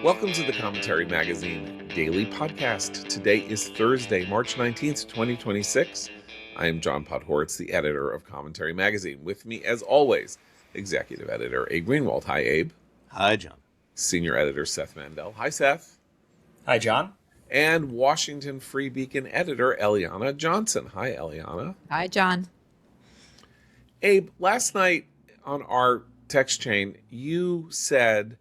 Welcome to the Commentary Magazine Daily Podcast. Today is Thursday, March 19th, 2026. I am John Podhoretz, the editor of Commentary Magazine. With me, as always, executive editor Abe Greenwald. Hi, Abe. Hi, John. Senior editor Seth Mandel. Hi, Seth. Hi, John. And Washington Free Beacon editor Eliana Johnson. Hi, Eliana. Hi, John. Abe, last night on our text chain, you said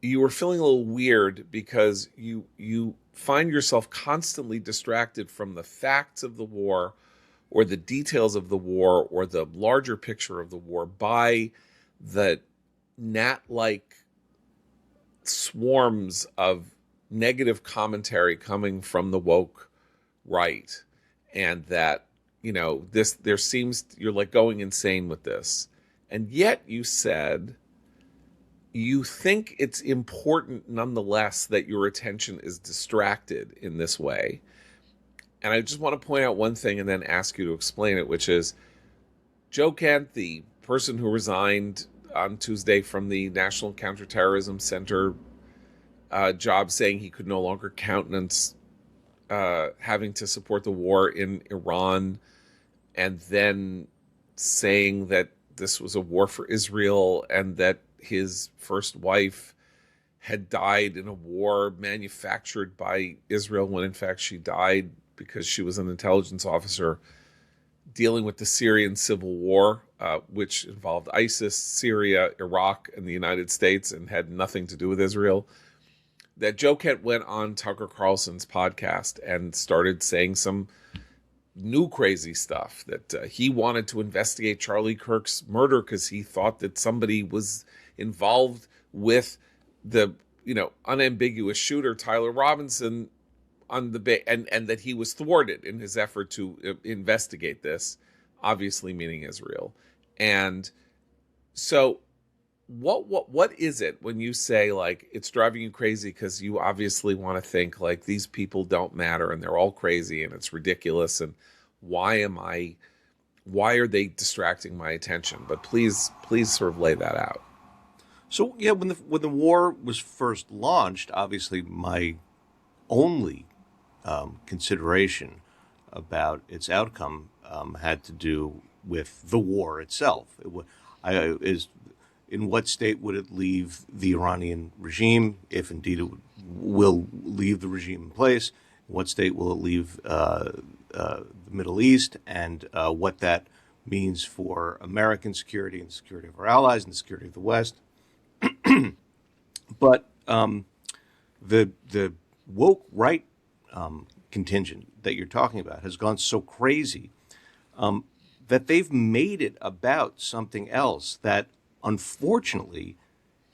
you were feeling a little weird because you find yourself constantly distracted from the facts of the war or the details of the war or the larger picture of the war by the gnat-like swarms of negative commentary coming from the woke right. And that, you're like going insane with this. And yet you said you think it's important nonetheless that your attention is distracted in this way. And I just want to point out one thing and then ask you to explain it, which is Joe Kent, the person who resigned on Tuesday from the National Counterterrorism Center job, saying he could no longer countenance having to support the war in Iran, and then saying that this was a war for Israel and that his first wife had died in a war manufactured by Israel when in fact she died because she was an intelligence officer dealing with the Syrian civil war, which involved ISIS, Syria, Iraq, and the United States and had nothing to do with Israel. That Joe Kent went on Tucker Carlson's podcast and started saying some new crazy stuff, that he wanted to investigate Charlie Kirk's murder because he thought that somebody was involved with the unambiguous shooter Tyler Robinson on the and that he was thwarted in his effort to investigate this, obviously meaning Israel. And so what is it when you say like it's driving you crazy because you obviously want to think like these people don't matter and they're all crazy and it's ridiculous and why are they distracting my attention? But please sort of lay that out. So yeah, when the war was first launched, obviously my only consideration about its outcome had to do with the war itself. In what state would it leave the Iranian regime, if indeed it will leave the regime in place? In what state will it leave the Middle East, and what that means for American security and the security of our allies and the security of the West? But the woke right contingent that you're talking about has gone so crazy that they've made it about something else that unfortunately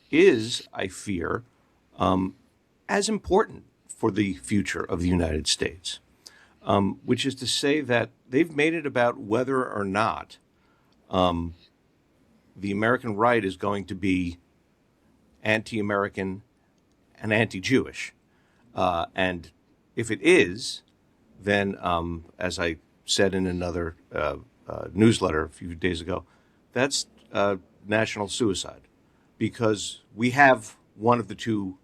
is, I fear, as important for the future of the United States, which is to say that they've made it about whether or not the American right is going to be anti-American and anti-Jewish. And if it is, then, as I said in another newsletter a few days ago, that's national suicide, because we have one of the two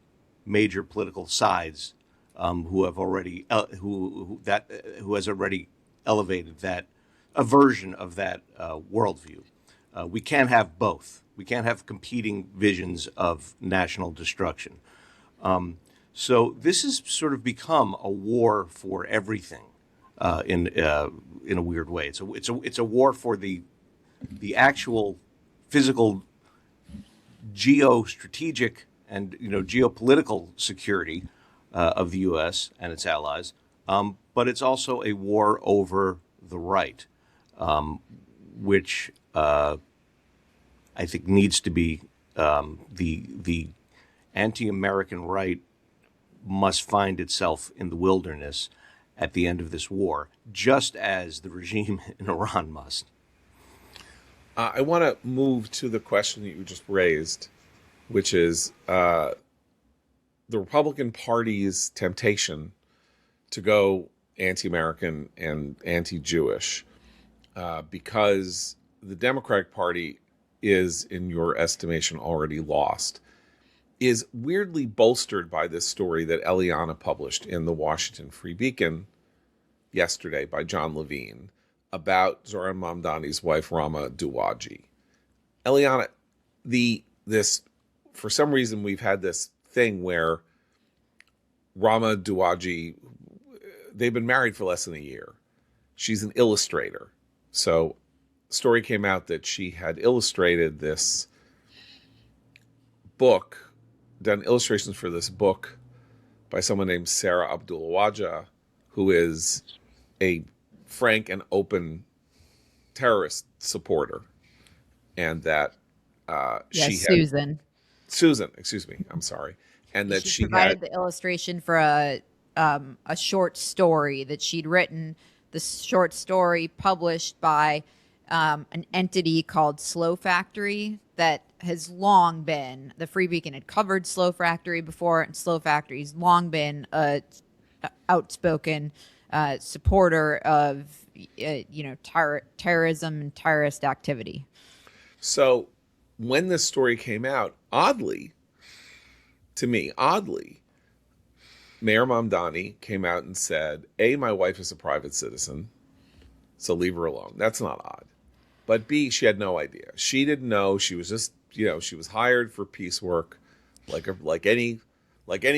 major political sides who have already who has already elevated that a version of that worldview. We can't have both. We can't have competing visions of national destruction. So this has sort of become a war for everything in a weird way. It's a war for the actual physical geostrategic and geopolitical security of the U.S. and its allies, but it's also a war over the right, which I think needs to be the anti-American right must find itself in the wilderness at the end of this war, just as the regime in Iran must. I want to move to the question that you just raised, which is the Republican Party's temptation to go anti-American and anti-Jewish because the Democratic Party is, in your estimation, already lost. is weirdly bolstered by this story that Eliana published in the Washington Free Beacon yesterday by John Levine about Zohran Mamdani's wife, Rama Duwaji. Eliana, for some reason, we've had this thing where Rama Duwaji, they've been married for less than a year. She's an illustrator. So the story came out that she had illustrated this book, done illustrations for this book by someone named Sarah Abdulwaja, who is a frank and open terrorist supporter. And that Susan, excuse me, I'm sorry. And that she provided the illustration for a short story that she'd written. The short story published by an entity called Slow Factory that has long been, the Free Beacon had covered Slow Factory before, and Slow Factory's long been a outspoken supporter of terrorism and terrorist activity. So when this story came out, oddly, Mayor Mamdani came out and said, A, my wife is a private citizen, so leave her alone. That's not odd. But B, she had no idea. She didn't know. She was just, she was hired for piecework, like any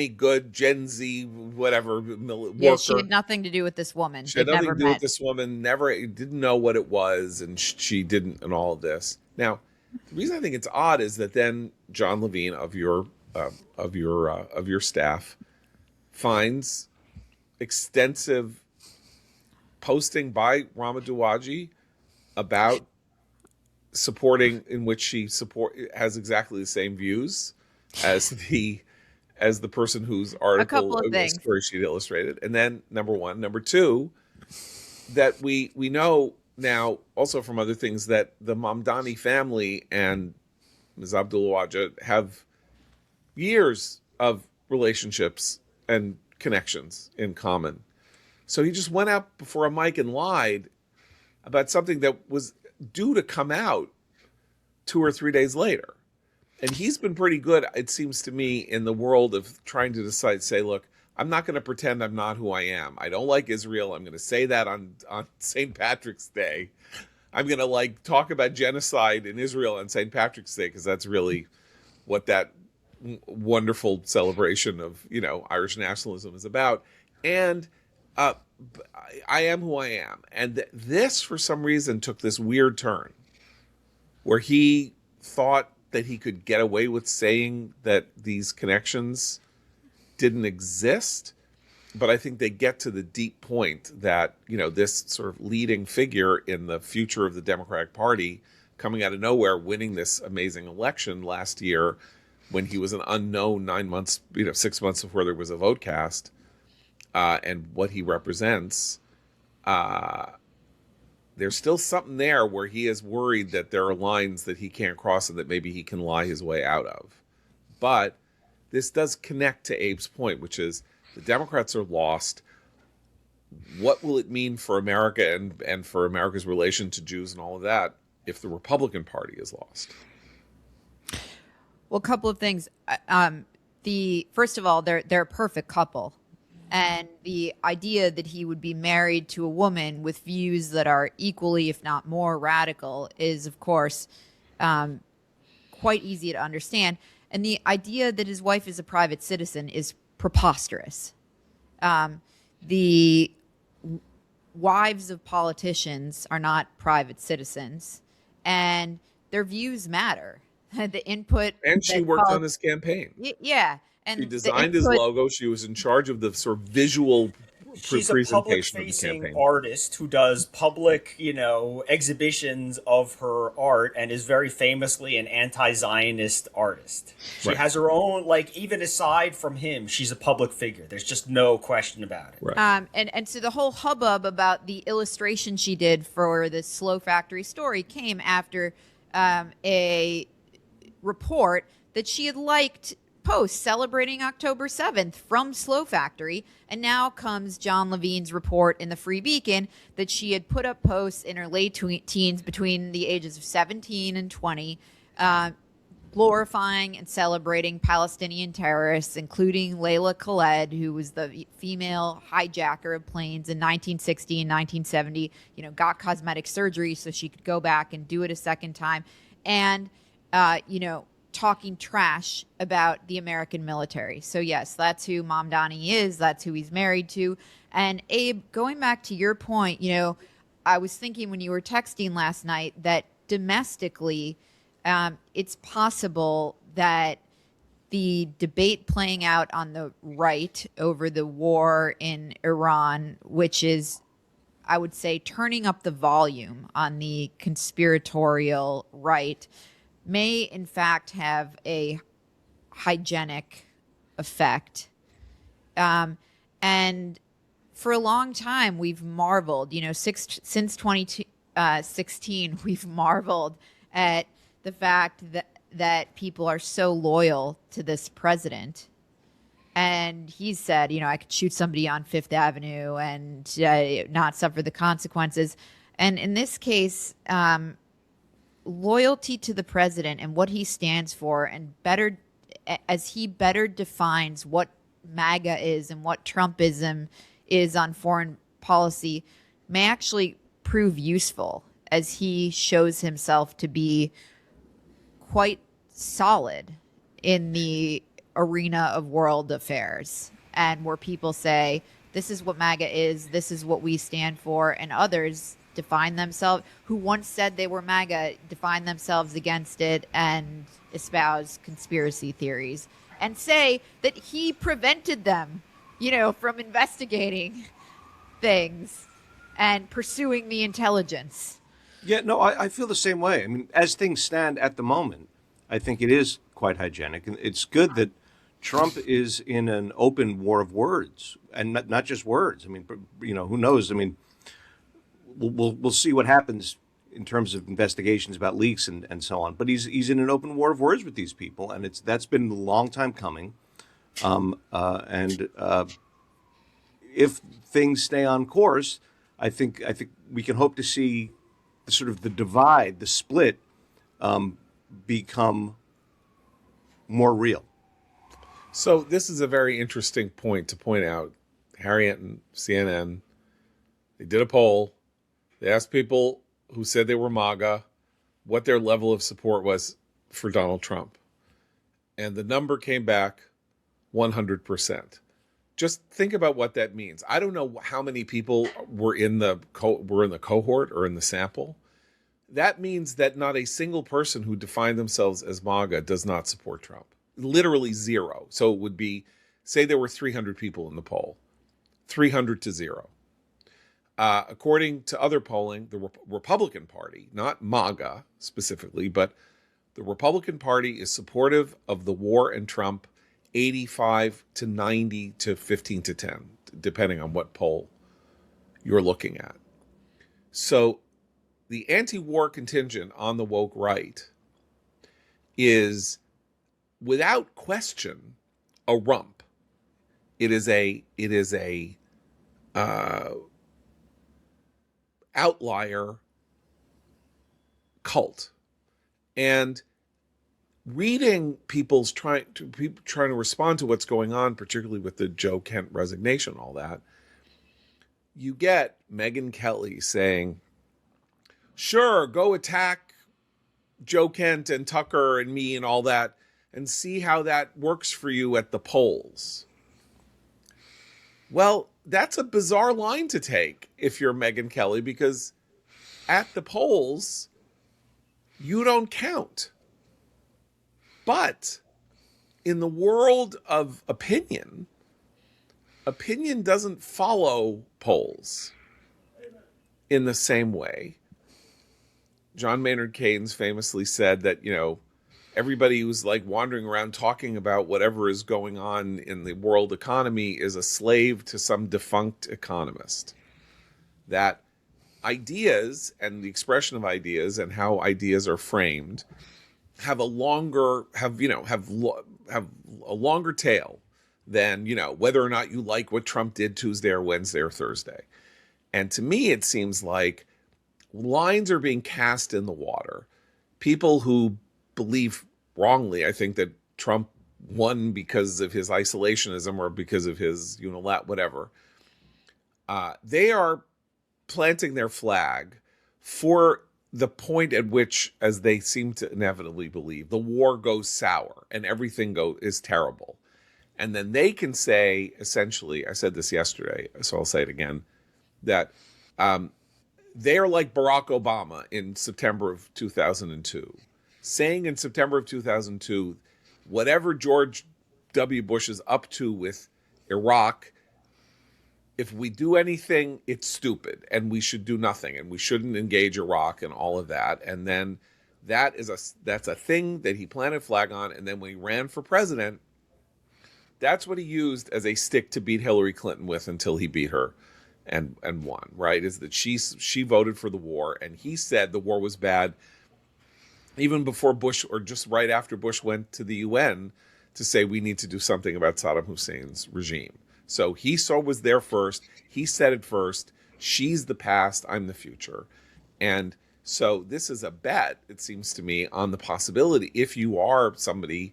good Gen Z, whatever, worker. Yeah, she had nothing to do with this woman. She had nothing to do with this woman, didn't know what it was, and she didn't, and all of this. Now, the reason I think it's odd is that then John Levine of your staff finds extensive posting by Rama Duwaji about supporting, in which she has exactly the same views as the person whose article story she illustrated. And then number one, number two, that we know now also from other things that the Mamdani family and Ms. Abdulwaja have years of relationships and connections in common. So he just went out before a mic and lied about something that was due to come out 2 or 3 days later. And he's been pretty good, it seems to me, in the world of trying to say, look, I'm not going to pretend I'm not who I am. I don't like Israel. I'm going to say that on St. Patrick's Day. I'm going to talk about genocide in Israel on St. Patrick's Day, because that's really what that wonderful celebration of, Irish nationalism is about. And I am who I am. And this, for some reason, took this weird turn where he thought that he could get away with saying that these connections didn't exist. But I think they get to the deep point that, this sort of leading figure in the future of the Democratic Party coming out of nowhere, winning this amazing election last year when he was an unknown 9 months, 6 months before there was a vote cast, and what he represents, there's still something there where he is worried that there are lines that he can't cross and that maybe he can lie his way out of. But this does connect to Abe's point, which is the Democrats are lost. What will it mean for America and for America's relation to Jews and all of that if the Republican Party is lost? Well, a couple of things. First of all, they're a perfect couple. And the idea that he would be married to a woman with views that are equally, if not more, radical is, of course, quite easy to understand. And the idea that his wife is a private citizen is preposterous. The wives of politicians are not private citizens, and their views matter. The input. And she worked on his campaign. Yeah. And she designed his logo. She was in charge of the sort of visual She's presentation a public-facing of the campaign. artist who does public, exhibitions of her art and is very famously an anti-Zionist artist. She has her own, even aside from him, she's a public figure. There's just no question about it. Right. And so the whole hubbub about the illustration she did for the Slow Factory story came after a report that she had liked posts celebrating October 7th from Slow Factory, and now comes John Levine's report in the Free Beacon that she had put up posts in her late teens between the ages of 17 and 20 glorifying and celebrating Palestinian terrorists, including Layla Khaled, who was the female hijacker of planes in 1960 and 1970, got cosmetic surgery so she could go back and do it a second time. And, talking trash about the American military. So yes, that's who Mamdani is. That's who he's married to. And Abe, going back to your point, I was thinking when you were texting last night that domestically, it's possible that the debate playing out on the right over the war in Iran, which is, I would say, turning up the volume on the conspiratorial right, may in fact have a hygienic effect. And for a long time, we've marveled, since 2016, we've marveled at the fact that people are so loyal to this president. And he said, I could shoot somebody on Fifth Avenue and not suffer the consequences. And in this case, loyalty to the president and what he stands for, and as he better defines what MAGA is and what Trumpism is on foreign policy, may actually prove useful as he shows himself to be quite solid in the arena of world affairs, and where people say, this is what MAGA is, this is what we stand for, and others define themselves, who once said they were MAGA, define themselves against it and espouse conspiracy theories and say that he prevented them, from investigating things and pursuing the intelligence. Yeah, no, I feel the same way. I mean, as things stand at the moment, I think it is quite hygienic. And it's good that Trump is in an open war of words, and not just words. I mean, who knows? I mean, we'll see what happens in terms of investigations about leaks and so on. But he's in an open war of words with these people, and that's been a long time coming. If things stay on course, I think we can hope to see the divide, the split, become more real. So this is a very interesting point to point out. Harriet and CNN, they did a poll. They asked people who said they were MAGA what their level of support was for Donald Trump. And the number came back 100%. Just think about what that means. I don't know how many people were in the cohort or in the sample. That means that not a single person who defined themselves as MAGA does not support Trump. Literally zero. So it would be, say there were 300 people in the poll, 300 to 0. According to other polling, the Republican Party, not MAGA specifically, but the Republican Party is supportive of the war and Trump 85 to 90 to 15 to 10, depending on what poll you're looking at. So the anti-war contingent on the woke right is, without question, a rump. It is a outlier cult. And reading people's trying to respond to what's going on, particularly with the Joe Kent resignation, all that, you get Megyn Kelly saying, sure, go attack Joe Kent and Tucker and me and all that, and see how that works for you at the polls. Well, that's a bizarre line to take if you're Megyn Kelly, because at the polls, you don't count. But in the world of opinion doesn't follow polls in the same way. John Maynard Keynes famously said that, everybody who's like wandering around talking about whatever is going on in the world economy is a slave to some defunct economist. That ideas and the expression of ideas and how ideas are framed have a longer tail than, whether or not you like what Trump did Tuesday or Wednesday or Thursday. And to me, it seems like lines are being cast in the water. People who believe wrongly, I think that Trump won because of his isolationism or because of his whatever. They are planting their flag for the point at which, as they seem to inevitably believe, the war goes sour and everything is terrible. And then they can say, essentially, I said this yesterday, so I'll say it again, that they are like Barack Obama in September of 2002, saying in September of 2002, whatever George W. Bush is up to with Iraq, if we do anything, it's stupid, and we should do nothing, and we shouldn't engage Iraq and all of that. And then that's a thing that he planted a flag on. And then when he ran for president, that's what he used as a stick to beat Hillary Clinton with until he beat her and won, right? Is that she voted for the war, and he said the war was bad even before Bush, or just right after Bush went to the UN to say we need to do something about Saddam Hussein's regime. So he was there first. He said it first. She's the past. I'm the future. And so this is a bet, it seems to me, on the possibility, if you are somebody,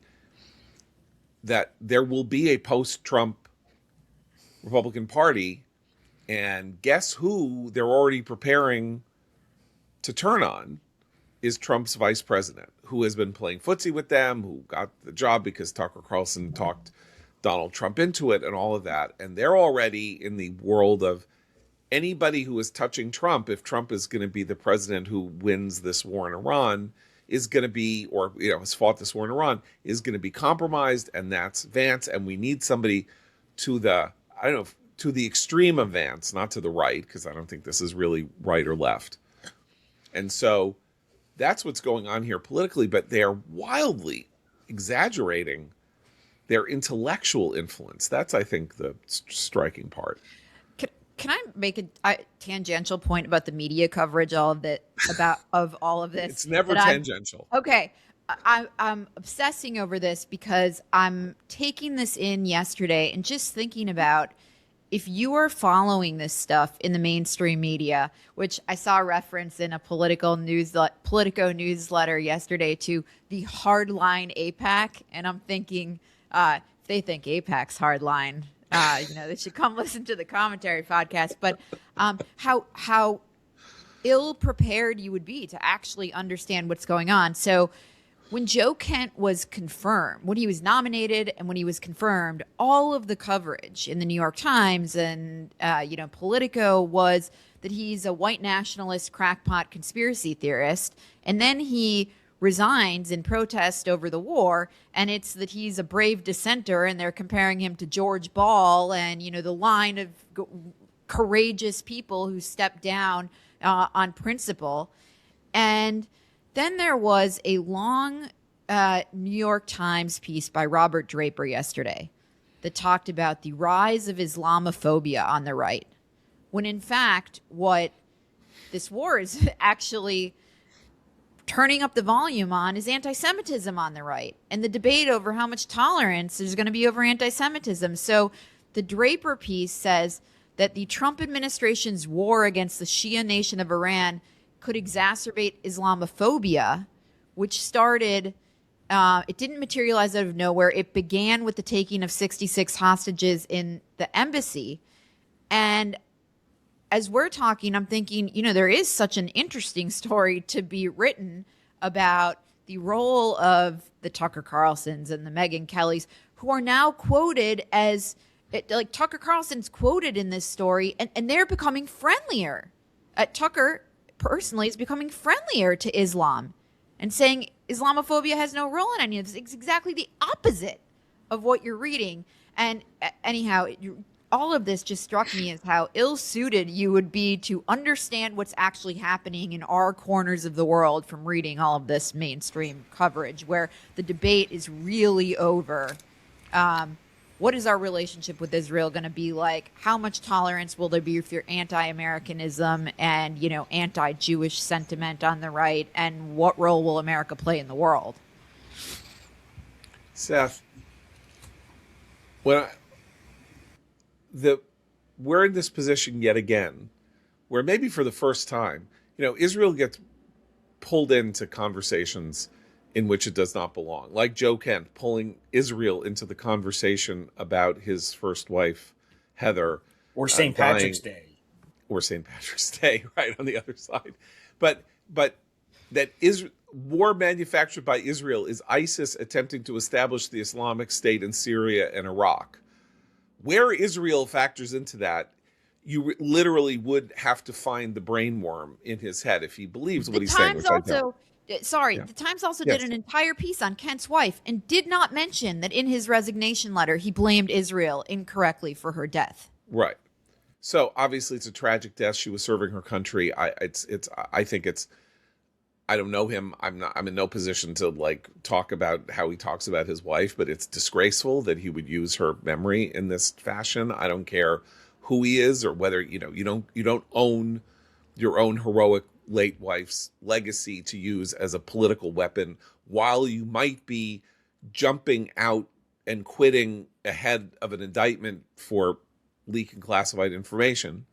that there will be a post-Trump Republican Party. And guess who they're already preparing to turn on is Trump's vice president, who has been playing footsie with them, who got the job because Tucker Carlson talked Donald Trump into it and all of that. And they're already in the world of anybody who is touching Trump, if Trump is going to be the president who wins this war in Iran, is going to be, or has fought this war in Iran, is going to be compromised. And that's Vance. And we need somebody to the extreme of Vance, not to the right, because I don't think this is really right or left. And so that's what's going on here politically, but they are wildly exaggerating their intellectual influence. That's, I think, the striking part. Can I make a tangential point about the media coverage, of all of this? It's never tangential. Okay. I'm obsessing over this because I'm taking this in yesterday and just thinking about, if you are following this stuff in the mainstream media, which I saw a reference in a Politico newsletter yesterday to the hardline AIPAC, and I'm thinking, if they think AIPAC's hardline, they should come listen to the commentary podcast. But how ill prepared you would be to actually understand what's going on. So when Joe Kent was confirmed, when he was nominated and when he was confirmed, all of the coverage in the New York Times and Politico was that he's a white nationalist crackpot conspiracy theorist, and then he resigns in protest over the war, and it's that he's a brave dissenter, and they're comparing him to George Ball and the line of courageous people who stepped down on principle. And then there was a long New York Times piece by Robert Draper yesterday that talked about the rise of Islamophobia on the right, when in fact what this war is actually turning up the volume on is anti-Semitism on the right, and the debate over how much tolerance there's going to be over anti-Semitism. So the Draper piece says that the Trump administration's war against the Shia nation of Iran could exacerbate Islamophobia, which started, it didn't materialize out of nowhere. It began with the taking of 66 hostages in the embassy. And as we're talking, I'm thinking, there is such an interesting story to be written about the role of the Tucker Carlsons and the Megyn Kellys, who are now quoted as, like Tucker Carlson's quoted in this story, and they're becoming friendlier. Tucker personally is becoming friendlier to Islam and saying Islamophobia has no role in any of this. It's exactly the opposite of what you're reading. And anyhow, all of this just struck me as how ill-suited you would be to understand what's actually happening in our corners of the world from reading all of this mainstream coverage, where the debate is really over. What is our relationship with Israel going to be like? How much tolerance will there be for anti-Americanism and, anti-Jewish sentiment on the right? And what role will America play in the world? Seth, we're in this position yet again, where maybe for the first time, Israel gets pulled into conversations in which it does not belong. Like Joe Kent pulling Israel into the conversation about his first wife, Heather. Or St. Patrick's Day. Or St. Patrick's Day, right on the other side. But that war manufactured by Israel is ISIS attempting to establish the Islamic State in Syria and Iraq. Where Israel factors into that, you literally would have to find the brainworm in his head if he believes what he's saying. The Times also did an entire piece on Kent's wife and did not mention that in his resignation letter he blamed Israel incorrectly for her death. Right. So obviously it's a tragic death. She was serving her country. I don't know him. I'm in no position to like talk about how he talks about his wife, but it's disgraceful that he would use her memory in this fashion. I don't care who he is or whether, you don't own your own heroic late wife's legacy to use as a political weapon while you might be jumping out and quitting ahead of an indictment for leaking classified information.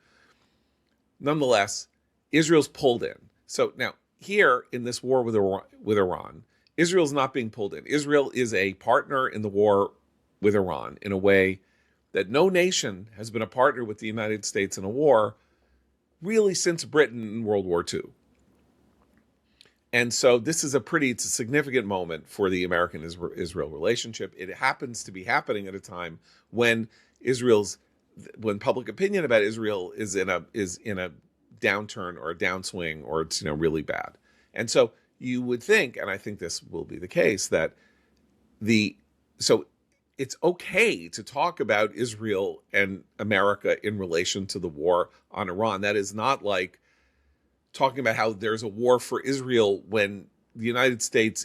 Nonetheless, Israel's pulled in. So now here in this war with Iran, Israel's not being pulled in. Israel is a partner in the war with Iran in a way that no nation has been a partner with the United States in a war really since Britain in World War II. And so this is it's a significant moment for the American-Israel relationship. It happens to be happening at a time when public opinion about Israel is in a downturn or a downswing, or it's really bad. And so you would think, and I think this will be the case, that it's okay to talk about Israel and America in relation to the war on Iran. That is not like talking about how there's a war for Israel when the United States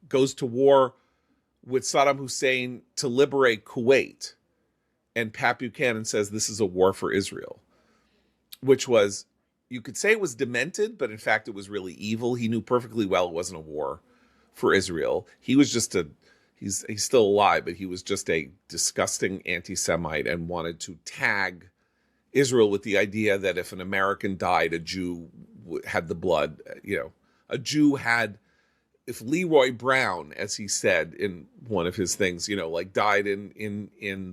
goes to war with Saddam Hussein to liberate Kuwait, and Pat Buchanan says this is a war for Israel, which was, you could say it was demented, but in fact it was really evil. He knew perfectly well it wasn't a war for Israel. He was just he's still alive, but he was just a disgusting anti-Semite and wanted to tag Israel with the idea that if an American died, a Jew had the blood. If Leroy Brown, as he said in one of his things, died in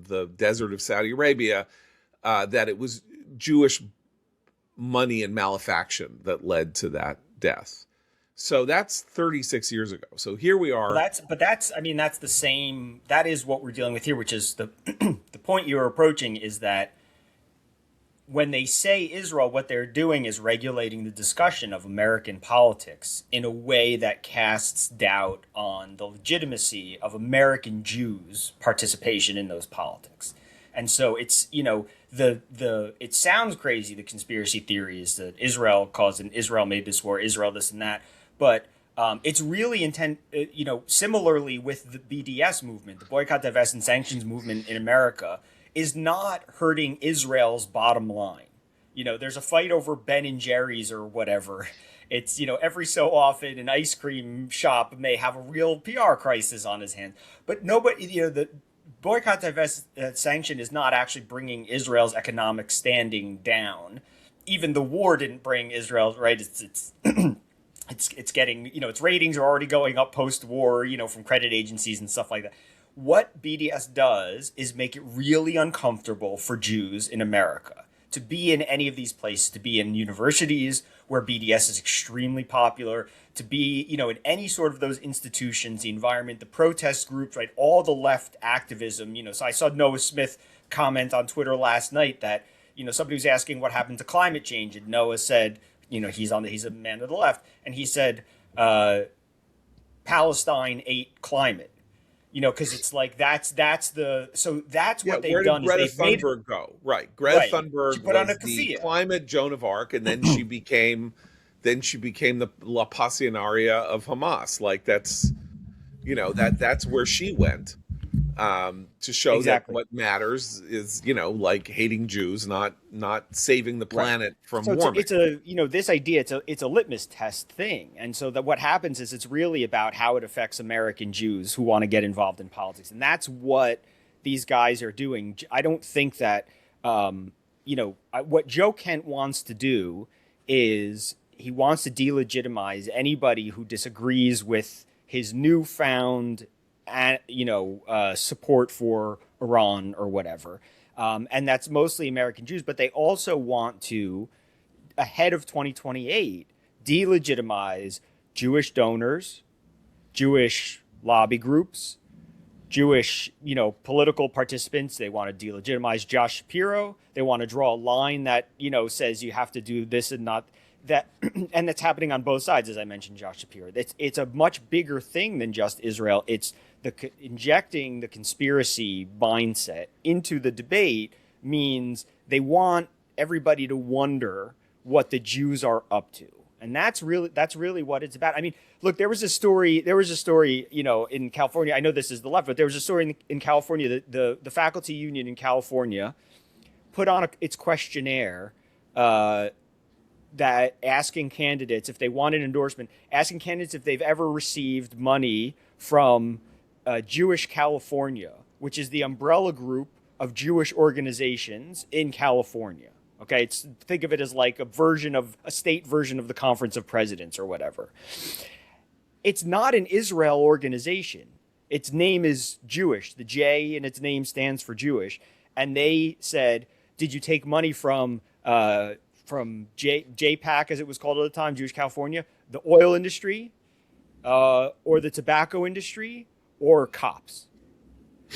the desert of Saudi Arabia, that it was Jewish money and malefaction that led to that death. So that's 36 years ago. So here we are. That's the same. That is what we're dealing with here, which is the the point you're approaching is that when they say Israel, what they're doing is regulating the discussion of American politics in a way that casts doubt on the legitimacy of American Jews' participation in those politics. And so it's, it sounds crazy, the conspiracy theory is that Israel caused and Israel made this war, Israel this and that. But it's really similarly with the BDS movement, the boycott, divest, and sanctions movement in America is not hurting Israel's bottom line. There's a fight over Ben and Jerry's or whatever. It's, every so often an ice cream shop may have a real PR crisis on his hands. But nobody, the boycott, divest, sanction is not actually bringing Israel's economic standing down. Even the war didn't bring Israel, right? It's getting, its ratings are already going up post-war, from credit agencies and stuff like that. What BDS does is make it really uncomfortable for Jews in America to be in any of these places, to be in universities where BDS is extremely popular, to be, in any sort of those institutions, the environment, the protest groups, right? All the left activism, So I saw Noah Smith comment on Twitter last night that, somebody was asking what happened to climate change, and Noah said, he's a man of the left, and he said, Palestine ate climate. Because it's like that's what they've done. Where did Greta Thunberg go? Right, Greta Thunberg was the climate Joan of Arc, and then she became the La Pasionaria of Hamas. Like that's where she went to show that what matters is like hating Jews, not saving the planet from warming. It's this idea. It's a litmus test thing, and so that what happens is it's really about how it affects American Jews who want to get involved in politics, and that's what these guys are doing. I don't think that what Joe Kent wants to do is he wants to delegitimize anybody who disagrees with his newfound, support for Iran or whatever. And that's mostly American Jews, but they also want to, ahead of 2028, delegitimize Jewish donors, Jewish lobby groups, Jewish, political participants. They want to delegitimize Josh Shapiro. They want to draw a line that, says you have to do this and not that. And that's happening on both sides, as I mentioned, Josh Shapiro. It's a much bigger thing than just Israel. It's injecting the conspiracy mindset into the debate means they want everybody to wonder what the Jews are up to. And that's really what it's about. I mean, look, there was a story, in California. I know this is the left, but there was a story in California that the faculty union in California put on its questionnaire that asking candidates if they want an endorsement, asking candidates if they've ever received money from Jewish California, which is the umbrella group of Jewish organizations in California. Okay, think of it as like a state version of the Conference of Presidents or whatever. It's not an Israel organization. Its name is Jewish. The J in its name stands for Jewish. And they said, did you take money from JPAC, as it was called at the time, Jewish California, the oil industry, or the tobacco industry, or cops?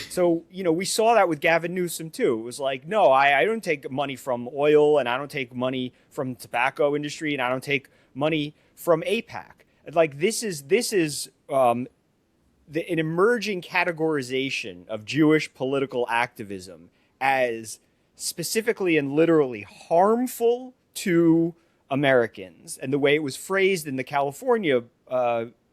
So, we saw that with Gavin Newsom, too. It was like, no, I don't take money from oil, and I don't take money from the tobacco industry, and I don't take money from AIPAC. Like, this is an emerging categorization of Jewish political activism as specifically and literally harmful to Americans. And the way it was phrased in the California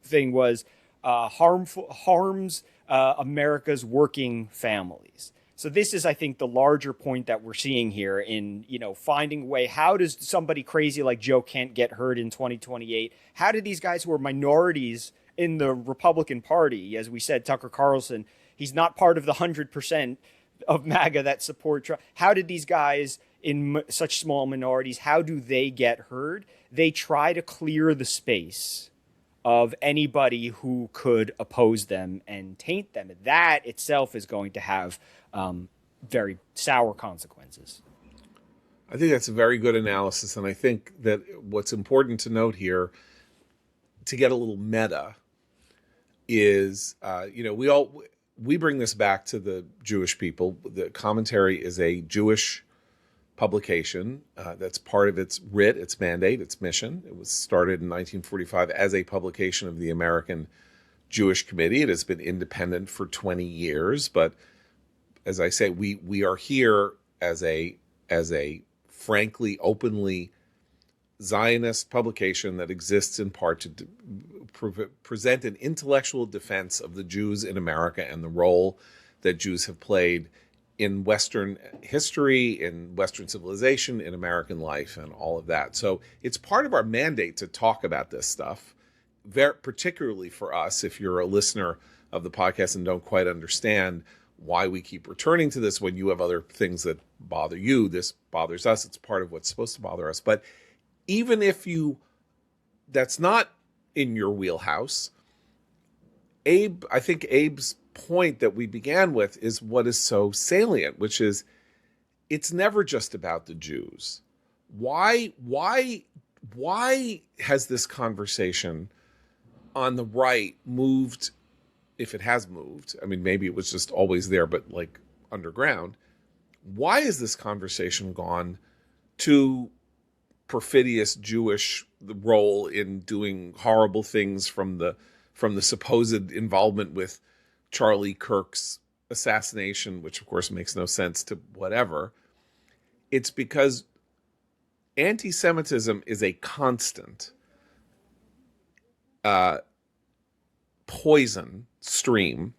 thing was harms America's working families. So this is, I think, the larger point that we're seeing here in, finding a way. How does somebody crazy like Joe Kent get heard in 2028? How do these guys who are minorities in the Republican Party, as we said, Tucker Carlson, he's not part of the 100% of MAGA that support Trump. How did these guys in such small minorities, how do they get heard? They try to clear the space of anybody who could oppose them and taint them. That itself is going to have very sour consequences. I think that's a very good analysis. And I think that what's important to note here, to get a little meta, is, we bring this back to the Jewish people. The commentary is a Jewish publication that's part of its writ, its mandate, its mission. It was started in 1945 as a publication of the American Jewish Committee. It has been independent for 20 years, but as I say, we are here as a frankly, openly Zionist publication that exists in part to present an intellectual defense of the Jews in America and the role that Jews have played in Western history, in Western civilization, in American life, and all of that. So it's part of our mandate to talk about this stuff, particularly for us, if you're a listener of the podcast and don't quite understand why we keep returning to this when you have other things that bother you. This bothers us. It's part of what's supposed to bother us. But even if that's not in your wheelhouse, I think Abe's point that we began with is what is so salient, which is it's never just about the Jews. Why has this conversation on the right moved, if it has moved? I mean, maybe it was just always there, but like underground. Why has this conversation gone to perfidious Jewish role in doing horrible things, from the supposed involvement with Charlie Kirk's assassination, which of course makes no sense, to whatever? It's because anti-Semitism is a constant poison stream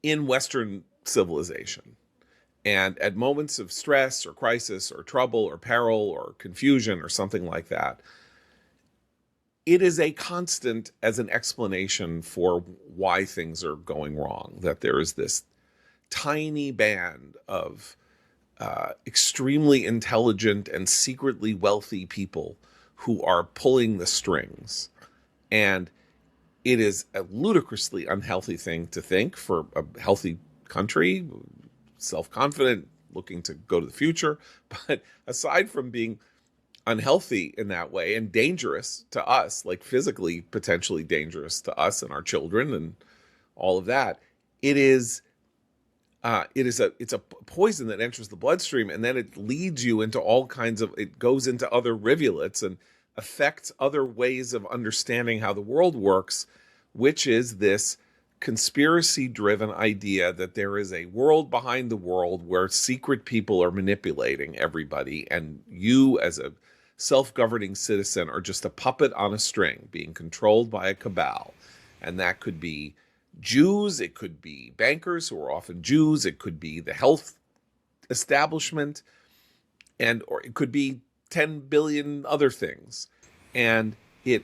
in Western civilization. And at moments of stress or crisis or trouble or peril or confusion or something like that, it is a constant as an explanation for why things are going wrong, that there is this tiny band of extremely intelligent and secretly wealthy people who are pulling the strings. And it is a ludicrously unhealthy thing to think for a healthy country, self-confident, looking to go to the future. But aside from being unhealthy in that way and dangerous to us, like physically potentially dangerous to us and our children and all of that, it's a poison that enters the bloodstream, and then it leads you into all kinds of, it goes into other rivulets and affects other ways of understanding how the world works, which is this conspiracy-driven idea that there is a world behind the world where secret people are manipulating everybody, and you as a self-governing citizen are just a puppet on a string being controlled by a cabal. And that could be Jews, it could be bankers who are often Jews, it could be the health establishment, or it could be 10 billion other things. And it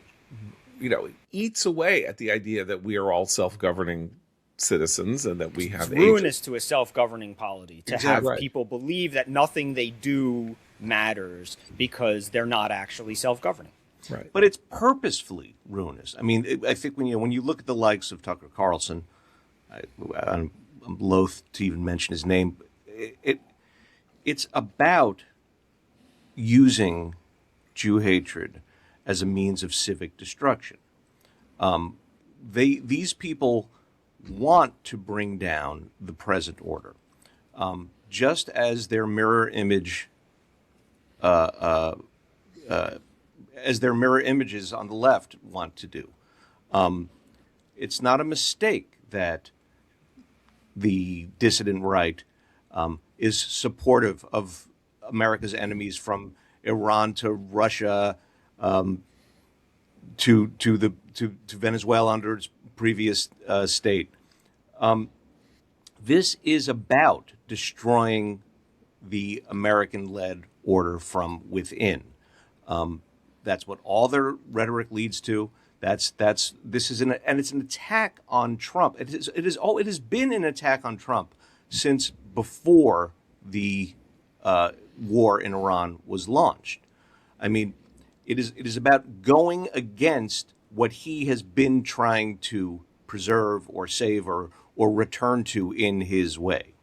eats away at the idea that we are all self-governing citizens and that we have it's ruinous to a self-governing polity to have people believe that nothing they do matters because they're not actually self-governing. Right. But it's purposefully ruinous. I mean, I think when you look at the likes of Tucker Carlson, I'm loath to even mention his name. It's about using Jew hatred as a means of civic destruction. These people want to bring down the present order, just as their mirror image. As their mirror images on the left want to do. It's not a mistake that the dissident right is supportive of America's enemies, from Iran to Russia to Venezuela under its previous state. This is about destroying the American-led order from within. That's what all their rhetoric leads to. It's an attack on Trump. It has been an attack on Trump since before the war in Iran was launched. I mean, it is about going against what he has been trying to preserve or save or return to in his way.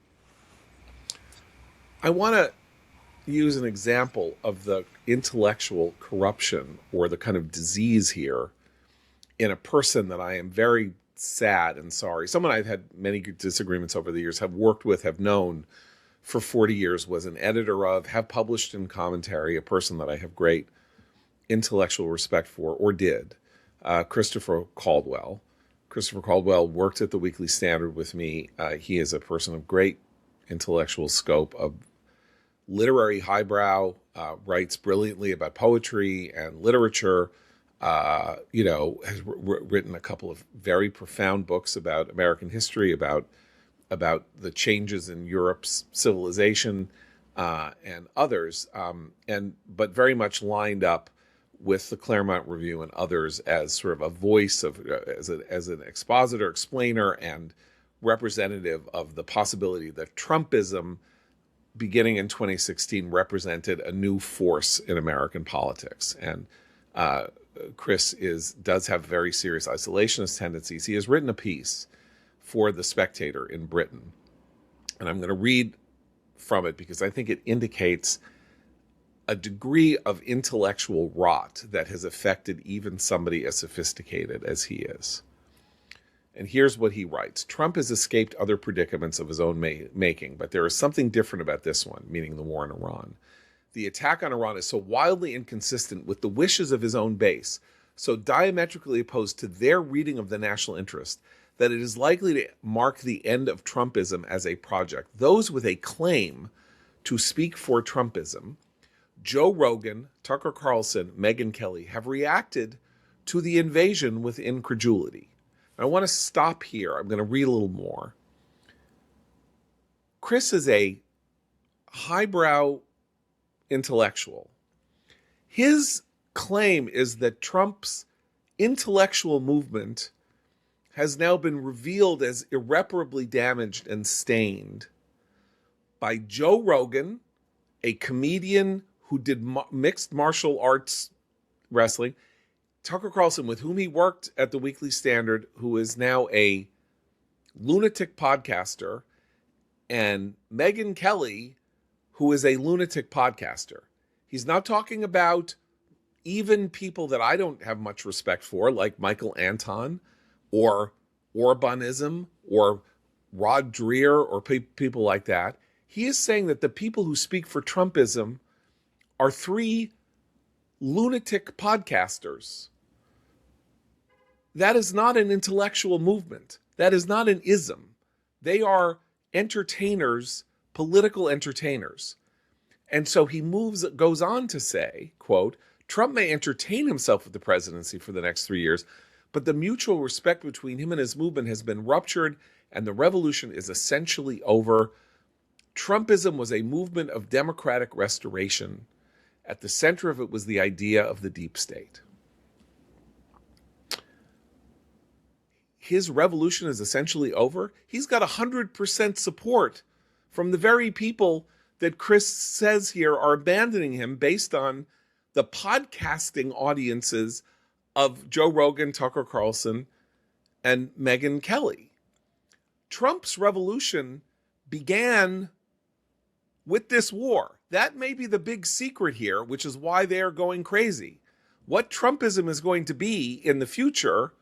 I want to use an example of the intellectual corruption or the kind of disease here in a person that I am very sad and sorry. Someone I've had many disagreements over the years, have worked with, have known for 40 years, was an editor of, have published in commentary, a person that I have great intellectual respect for, or did, Christopher Caldwell. Christopher Caldwell worked at the Weekly Standard with me. He is a person of great intellectual scope, of literary highbrow, writes brilliantly about poetry and literature, has written a couple of very profound books about American history, about the changes in Europe's civilization, and others, but very much lined up with the Claremont Review and others as sort of a voice of, as an expositor, explainer, and representative of the possibility that Trumpism, beginning in 2016, represented a new force in American politics. And Chris does have very serious isolationist tendencies. He has written a piece for The Spectator in Britain, and I'm going to read from it because I think it indicates a degree of intellectual rot that has affected even somebody as sophisticated as he is. And here's what he writes. Trump has escaped other predicaments of his own making, but there is something different about this one, meaning the war in Iran. The attack on Iran is so wildly inconsistent with the wishes of his own base, so diametrically opposed to their reading of the national interest, that it is likely to mark the end of Trumpism as a project. Those with a claim to speak for Trumpism, Joe Rogan, Tucker Carlson, Megyn Kelly, have reacted to the invasion with incredulity. I want to stop here. I'm going to read a little more. Chris is a highbrow intellectual. His claim is that Trump's intellectual movement has now been revealed as irreparably damaged and stained by Joe Rogan, a comedian who did mixed martial arts wrestling. Tucker Carlson, with whom he worked at the Weekly Standard, who is now a lunatic podcaster, and Megyn Kelly, who is a lunatic podcaster. He's not talking about even people that I don't have much respect for, like Michael Anton or Orbanism or Rod Dreher or people like that. He is saying that the people who speak for Trumpism are three lunatic podcasters. That is not an intellectual movement. That is not an ism. They are entertainers, political entertainers. And so he goes on to say, quote, Trump may entertain himself with the presidency for the next 3 years, but the mutual respect between him and his movement has been ruptured and the revolution is essentially over. Trumpism was a movement of democratic restoration. At the center of it was the idea of the deep state. His revolution is essentially over. He's got 100% support from the very people that Chris says here are abandoning him based on the podcasting audiences of Joe Rogan, Tucker Carlson, and Megyn Kelly. Trump's revolution began with this war. That may be the big secret here, which is why they're going crazy. What Trumpism is going to be in the future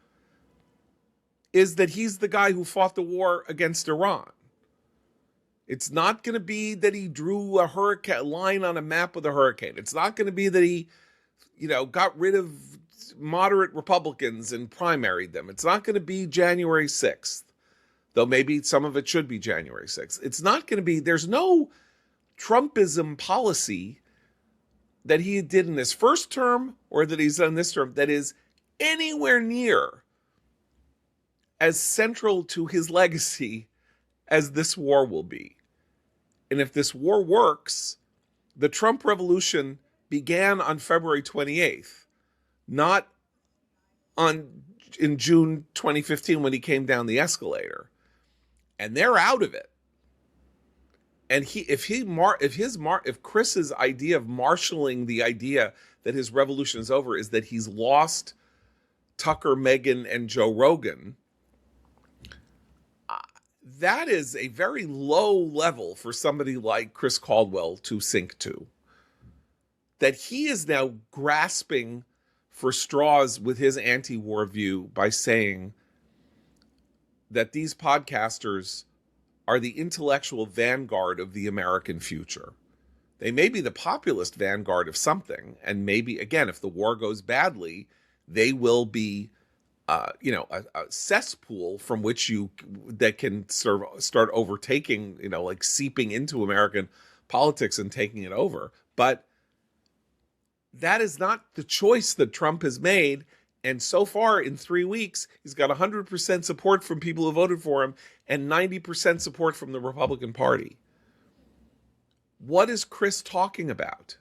is that he's the guy who fought the war against Iran. It's not going to be that he drew a line on a map with a hurricane. It's not going to be that he, got rid of moderate Republicans and primaried them. It's not going to be January 6th, though maybe some of it should be January 6th. It's not going to be, there's no Trumpism policy that he did in his first term or that he's done this term that is anywhere near as central to his legacy as this war will be. And if this war works, the Trump revolution began on February 28th, not in June 2015 when he came down the escalator. And they're out of it. And if Chris's idea of marshaling the idea that his revolution is over is that he's lost Tucker, Megyn, and Joe Rogan, that is a very low level for somebody like Chris Caldwell to sink to. That he is now grasping for straws with his anti-war view by saying that these podcasters are the intellectual vanguard of the American future. They may be the populist vanguard of something, and maybe, again, if the war goes badly, they will be a cesspool from which that can start overtaking, like seeping into American politics and taking it over. But that is not the choice that Trump has made. And so far in 3 weeks, he's got 100% support from people who voted for him and 90% support from the Republican Party. What is Chris talking about?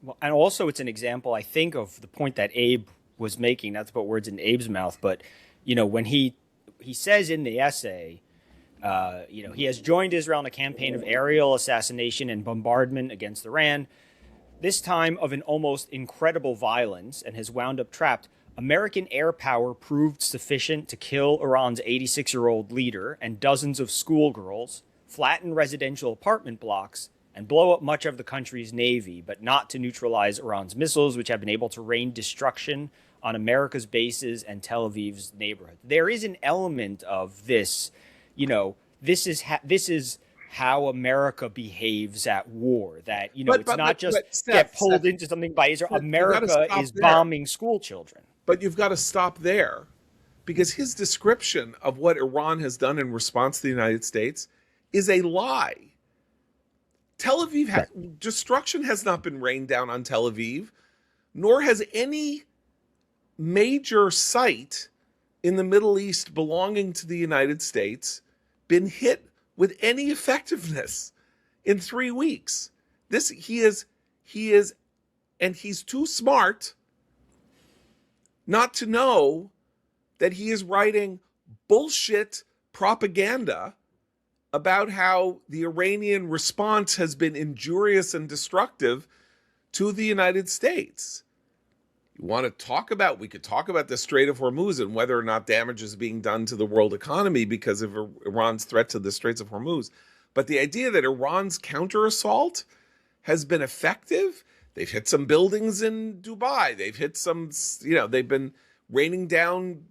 Well, and also it's an example, I think, of the point that Abe was making, not to put words in Abe's mouth, but, when he says in the essay, he has joined Israel in a campaign of aerial assassination and bombardment against Iran, this time of an almost incredible violence, and has wound up trapped. American air power proved sufficient to kill Iran's 86-year-old leader and dozens of schoolgirls, flatten residential apartment blocks, and blow up much of the country's navy, but not to neutralize Iran's missiles, which have been able to rain destruction on America's bases and Tel Aviv's neighborhood. There is an element of this, this is how America behaves at war. That, it's not just get pulled into something by Israel. America is bombing school children. But you've got to stop there, because his description of what Iran has done in response to the United States is a lie. Tel Aviv, destruction has not been rained down on Tel Aviv, nor has any major site in the Middle East belonging to the United States been hit with any effectiveness in 3 weeks. He is, and he's too smart not to know that he is writing bullshit propaganda about how the Iranian response has been injurious and destructive to the United States. You want to talk about, we could talk about the Strait of Hormuz and whether or not damage is being done to the world economy because of Iran's threat to the Straits of Hormuz. But the idea that Iran's counter-assault has been effective, they've hit some buildings in Dubai, they've hit some, they've been raining down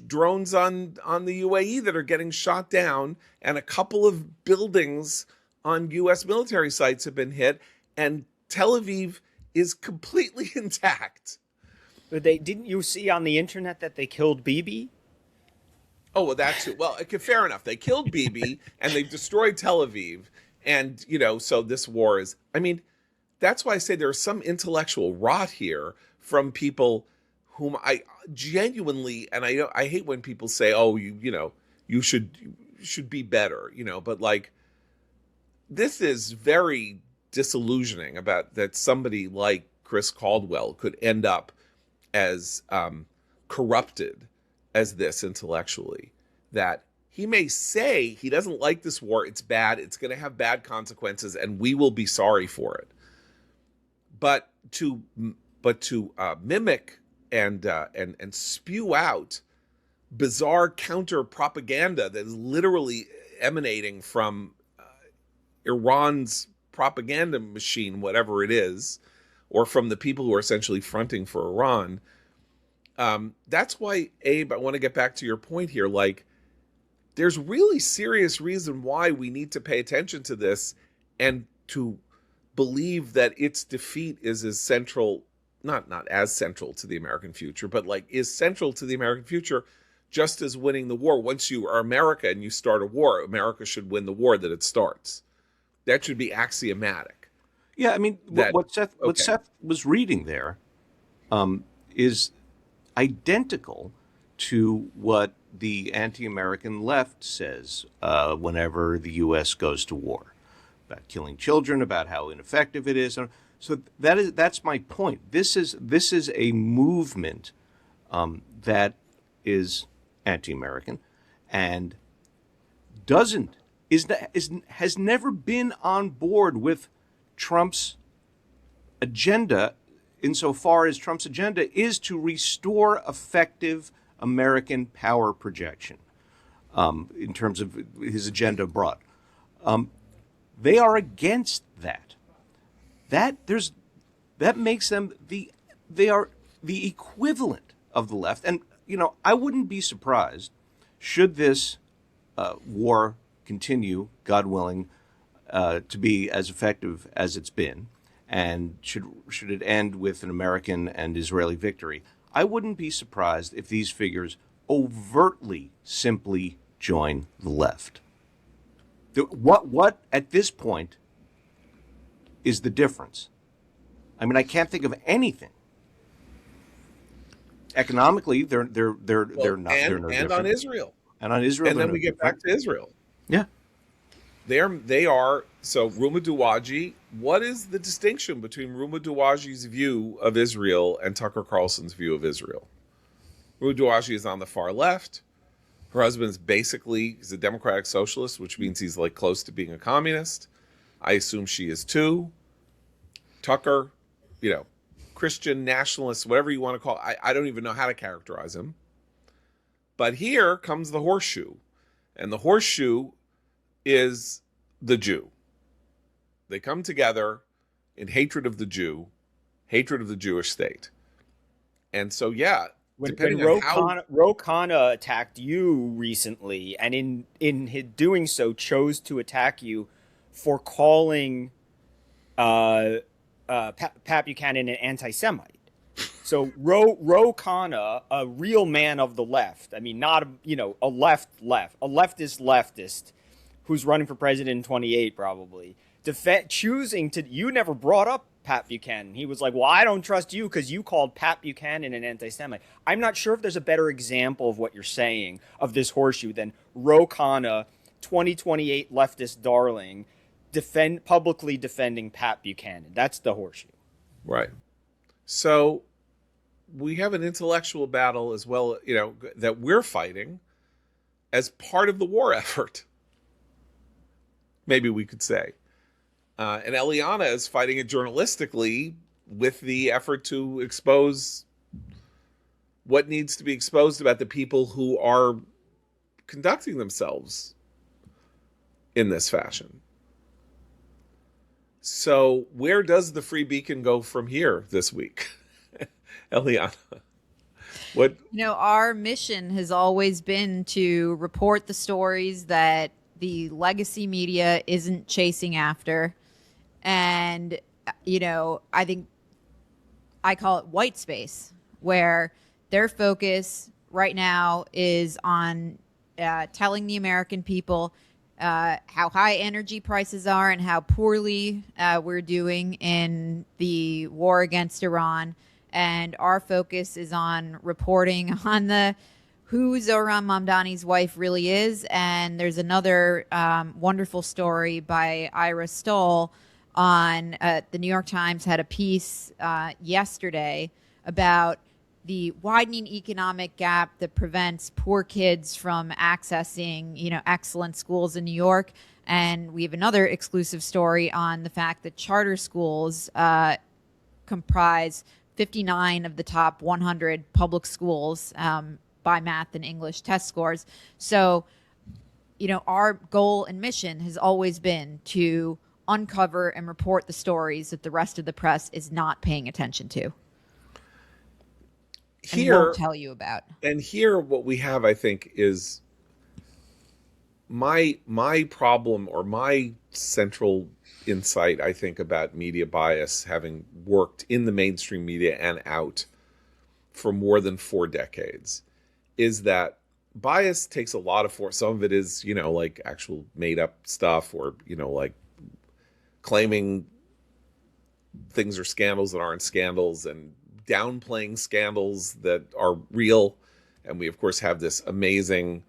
drones on the UAE that are getting shot down, and a couple of buildings on U.S. military sites have been hit, and Tel Aviv is completely intact. But didn't you see on the internet that they killed Bibi? Oh, well, that too. Well, okay, fair enough. They killed Bibi and they've destroyed Tel Aviv. And, so this war is, that's why I say there's some intellectual rot here from people whom I genuinely, and I hate when people say, oh, you should be better, but like, this is very disillusioning about that somebody like Chris Caldwell could end up as corrupted as this intellectually, that he may say he doesn't like this war, it's bad, it's going to have bad consequences, and we will be sorry for it. But to mimic and spew out bizarre counter propaganda that is literally emanating from Iran's propaganda machine, whatever it is, or from the people who are essentially fronting for Iran. That's why, Abe, I want to get back to your point here. Like, there's really serious reason why we need to pay attention to this and to believe that its defeat is as central, not as central to the American future, but like is central to the American future, just as winning the war. Once you are America and you start a war, America should win the war that it starts. That should be axiomatic. Yeah, what Seth was reading there is identical to what the anti-American left says whenever the U.S. goes to war, about killing children, about how ineffective it is. So that's my point. This is a movement that is anti-American and has never been on board with Trump's agenda, insofar as Trump's agenda is to restore effective American power projection in terms of his agenda abroad. They are against that. That makes them they are the equivalent of the left. And I wouldn't be surprised should this war continue, God willing, to be as effective as it's been, and should it end with an American and Israeli victory. I wouldn't be surprised if these figures overtly simply join the left. What at this point is the difference? I can't think of anything. Economically, they're not. They're no different. On Israel. And on Israel. And then we get back to Israel. Yeah. They are. So Ruma Duwaji, what is the distinction between Ruma Duwaji's view of Israel and Tucker Carlson's view of Israel? Ruma Duwaji is on the far left. Her husband's he's a democratic socialist, which means he's like close to being a communist. I assume she is too. Tucker, Christian nationalist, whatever you want to call it. I don't even know how to characterize him. But here comes the horseshoe. And the horseshoe is the Jew. They come together in hatred of the Jew, hatred of the Jewish state. And so, yeah, when Ro Khanna attacked you recently, and in his doing so chose to attack you for calling Pat Buchanan an anti-Semite. So Ro Khanna, a real man of the left, not a leftist who's running for president in 28 probably, choosing to, you never brought up Pat Buchanan. He was like, well, I don't trust you because you called Pat Buchanan an anti-Semite. I'm not sure if there's a better example of what you're saying of this horseshoe than Ro Khanna, 2028 leftist darling, publicly defending Pat Buchanan. That's the horseshoe. Right. So we have an intellectual battle as well, that we're fighting as part of the war effort. Maybe we could say. And Eliana is fighting it journalistically with the effort to expose what needs to be exposed about the people who are conducting themselves in this fashion. So where does the Free Beacon go from here this week? Eliana, what? Our mission has always been to report the stories that the legacy media isn't chasing after. And, I think I call it white space, where their focus right now is on telling the American people how high energy prices are and how poorly we're doing in the war against Iran. And our focus is on reporting on who Zohran Mamdani's wife really is. And there's another wonderful story by Ira Stoll on the New York Times had a piece yesterday about the widening economic gap that prevents poor kids from accessing, excellent schools in New York. And we have another exclusive story on the fact that charter schools comprise 59 of the top 100 public schools by math and English test scores. So, our goal and mission has always been to uncover and report the stories that the rest of the press is not paying attention to. Here, won't tell you about. And here what we have, I think, is my problem, or my central insight, I think, about media bias, having worked in the mainstream media and out for more than 4 decades, is that bias takes a lot of force. Some of it is, like actual made up stuff, or, like claiming things are scandals that aren't scandals, and downplaying scandals that are real. And we, of course, have this amazing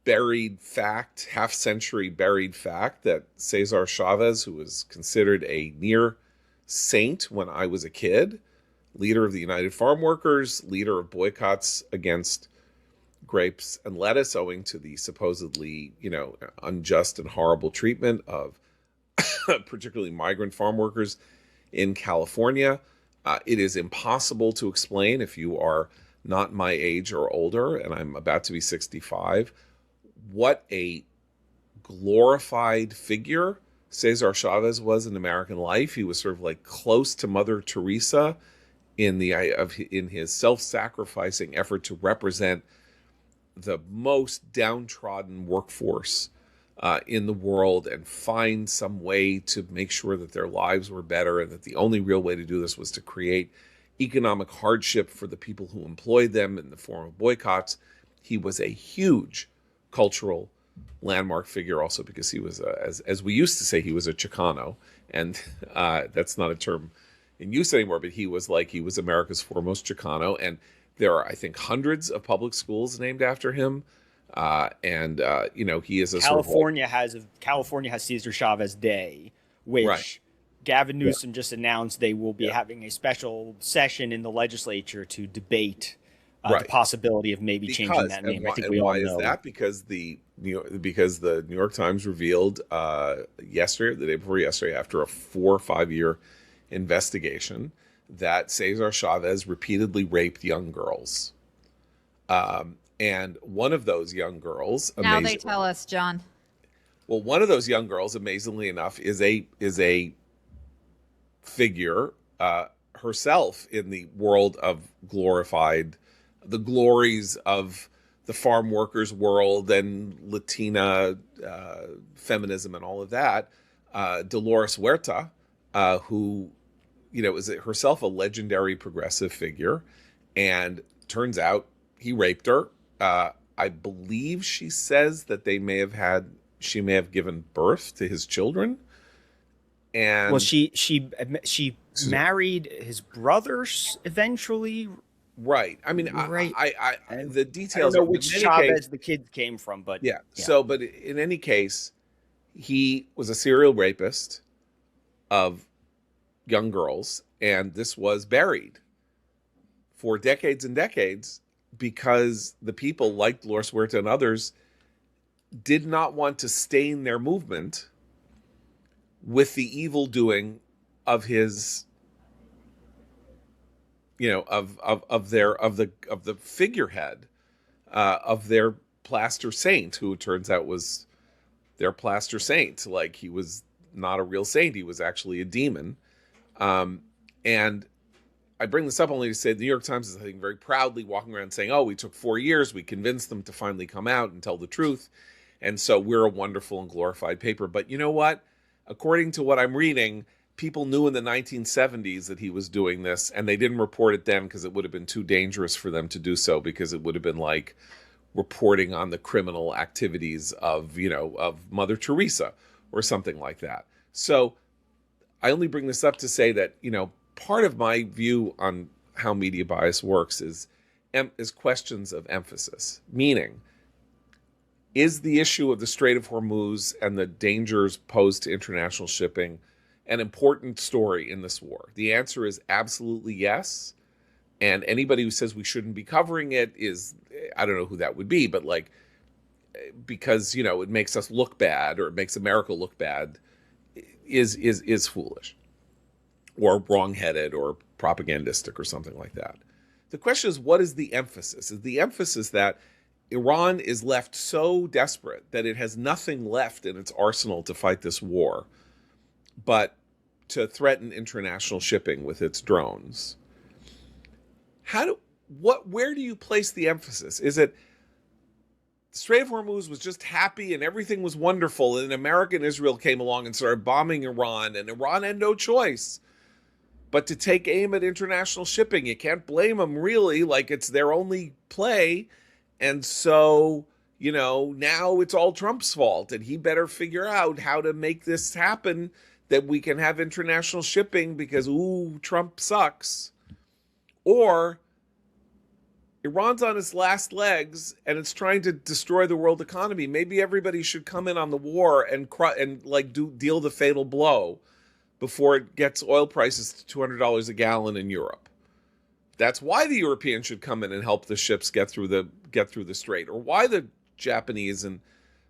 buried fact, half-century buried fact, that Cesar Chavez, who was considered a near saint when I was a kid, leader of the United Farm Workers, leader of boycotts against grapes and lettuce, owing to the supposedly, unjust and horrible treatment of particularly migrant farm workers in California. It is impossible to explain, if you are not my age or older, and I'm about to be 65, what a glorified figure Cesar Chavez was in American life. He was sort of like close to Mother Teresa in his self-sacrificing effort to represent the most downtrodden workforce in the world, and find some way to make sure that their lives were better, and that the only real way to do this was to create economic hardship for the people who employed them in the form of boycotts. He was a huge cultural landmark figure, also because he was, as we used to say, he was a Chicano, and that's not a term in use anymore, but he was America's foremost Chicano, and there are, I think, hundreds of public schools named after him. He is a California has Cesar Chavez Day, which right. Gavin Newsom just announced they will be having a special session in the legislature to debate the possibility of maybe changing that name. I think we all know. Why is that? Because the New York Times revealed yesterday, the day before yesterday, after a 4 or 5 year investigation, that Cesar Chavez repeatedly raped young girls. And one of those young girls, now they tell us, John. Well, one of those young girls, amazingly enough, is a figure herself in the world of the glories of the farm workers world and Latina feminism and all of that. Dolores Huerta, who is herself a legendary progressive figure, and turns out he raped her. I believe she says that she may have given birth to his children. And well, she married his brothers eventually. Right. I mean, right. I the details. I don't know which Chavez the kid came from, but yeah. So, but in any case, he was a serial rapist of young girls, and this was buried for decades and decades, because the people like Dolores Huerta and others did not want to stain their movement with the evil doing of his the figurehead of their plaster saint, who it turns out was their plaster saint. Like, he was not a real saint; he was actually a demon. And I bring this up only to say the New York Times is, I think, very proudly walking around saying, "Oh, we took 4 years. We convinced them to finally come out and tell the truth, and so we're a wonderful and glorified paper." But you know what? According to what I'm reading, people knew in the 1970s that he was doing this, and they didn't report it then because it would have been too dangerous for them to do so, because it would have been like reporting on the criminal activities of Mother Teresa or something like that. So I only bring this up to say that, part of my view on how media bias works is questions of emphasis. Meaning, is the issue of the Strait of Hormuz and the dangers posed to international shipping an important story in this war? The answer is absolutely yes. And anybody who says we shouldn't be covering it is, I don't know who that would be, but because, it makes us look bad, or it makes America look bad, is foolish or wrongheaded or propagandistic or something like that. The question is, what is the emphasis? Is the emphasis that Iran is left so desperate that it has nothing left in its arsenal to fight this war, but to threaten international shipping with its drones? Where do you place the emphasis? Is it the Strait of Hormuz was just happy and everything was wonderful, and America and Israel came along and started bombing Iran, and Iran had no choice but to take aim at international shipping? You can't blame them, really. Like, it's their only play. And so, now it's all Trump's fault, and he better figure out how to make this happen, that we can have international shipping, because, Trump sucks. Or Iran's on its last legs and it's trying to destroy the world economy. Maybe everybody should come in on the war and deal the fatal blow before it gets oil prices to $200 a gallon in Europe. That's why the Europeans should come in and help the ships get through the strait, or why the Japanese and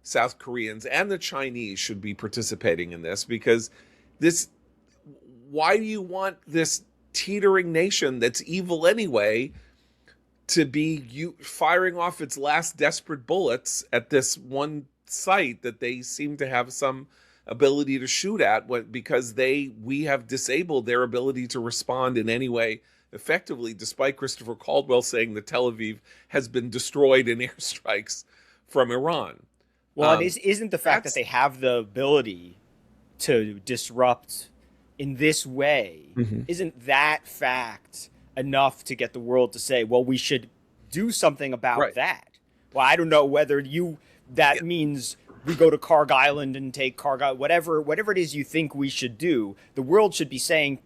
South Koreans and the Chinese should be participating in this, because why do you want this teetering nation that's evil anyway to be firing off its last desperate bullets at this one site that they seem to have some ability to shoot at, because we have disabled their ability to respond in any way effectively, despite Christopher Caldwell saying that Tel Aviv has been destroyed in airstrikes from Iran. Well, it isn't the fact that they have the ability to disrupt in this way, isn't that fact enough to get the world to say, well, we should do something about that? Well, I don't know whether means we go to Karg Island and take Karg, whatever it is you think we should do. The world should be saying,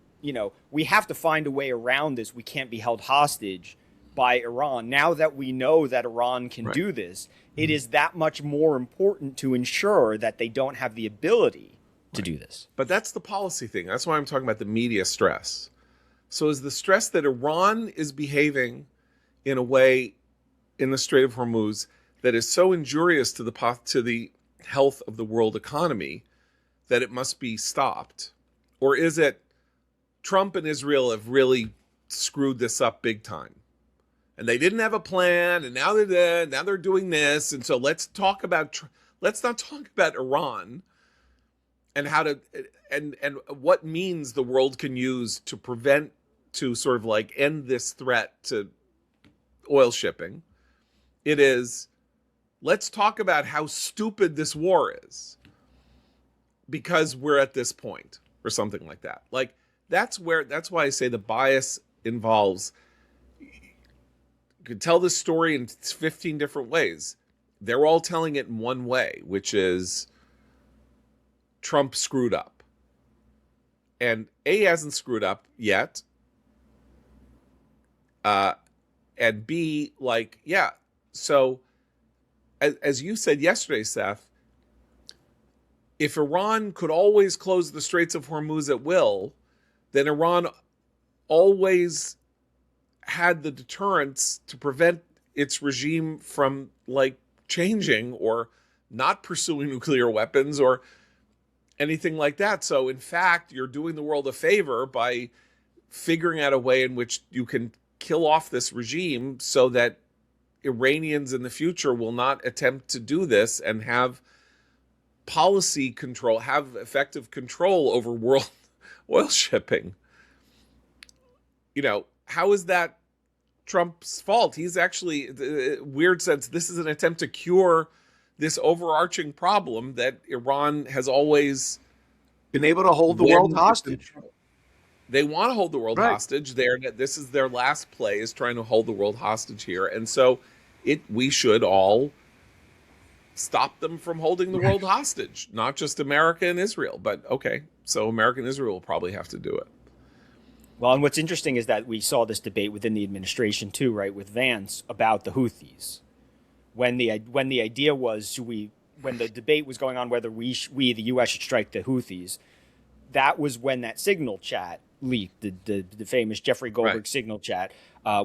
we have to find a way around this. We can't be held hostage by Iran. Now that we know that Iran can do this, it is that much more important to ensure that they don't have the ability to do this. But that's the policy thing. That's why I'm talking about the media stress. So is the stress that Iran is behaving in a way in the Strait of Hormuz that is so injurious to the health of the world economy that it must be stopped? Or is it Trump and Israel have really screwed this up big time, and they didn't have a plan, and now they're doing this, and so let's not talk about Iran and how to and what means the world can use to sort of like end this threat to oil shipping. It is, let's talk about how stupid this war is because we're at this point, or something like that. Like, that's why I say the bias involves, you could tell this story in 15 different ways. They're all telling it in one way, which is Trump screwed up. And A, hasn't screwed up yet. And B, so as you said yesterday, Seth, if Iran could always close the Straits of Hormuz at will, then Iran always had the deterrence to prevent its regime from changing or not pursuing nuclear weapons or anything like that. So in fact, you're doing the world a favor by figuring out a way in which you can kill off this regime so that Iranians in the future will not attempt to do this and have policy control, have effective control over world oil shipping. How is that Trump's fault? He's actually, weird sense, this is an attempt to cure this overarching problem that Iran has always been able to hold the world hostage. They want to hold the world hostage. This is their last play, is trying to hold the world hostage here. And so we should all stop them from holding the world hostage, not just America and Israel. But okay, so America and Israel will probably have to do it. Well, and what's interesting is that we saw this debate within the administration too, right, with Vance about the Houthis. When the idea was, when the debate was going on whether we the U.S. should strike the Houthis, that was when that signal chat leaked, the famous Jeffrey Goldberg signal chat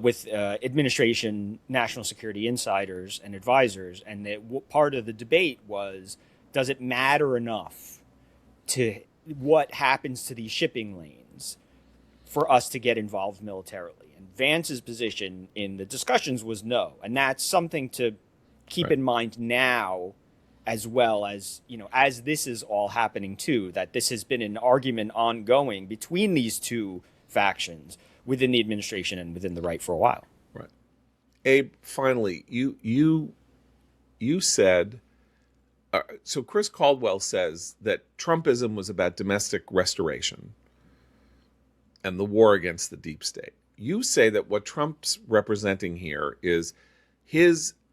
with administration, national security insiders and advisors. And part of the debate was, does it matter enough to what happens to these shipping lanes for us to get involved militarily? And Vance's position in the discussions was no. And that's something to keep in mind now, as well as, as this is all happening too, that this has been an argument ongoing between these two factions within the administration and within the right for a while. Right. Abe, finally, you said, so Chris Caldwell says that Trumpism was about domestic restoration and the war against the deep state. You say that what Trump's representing here is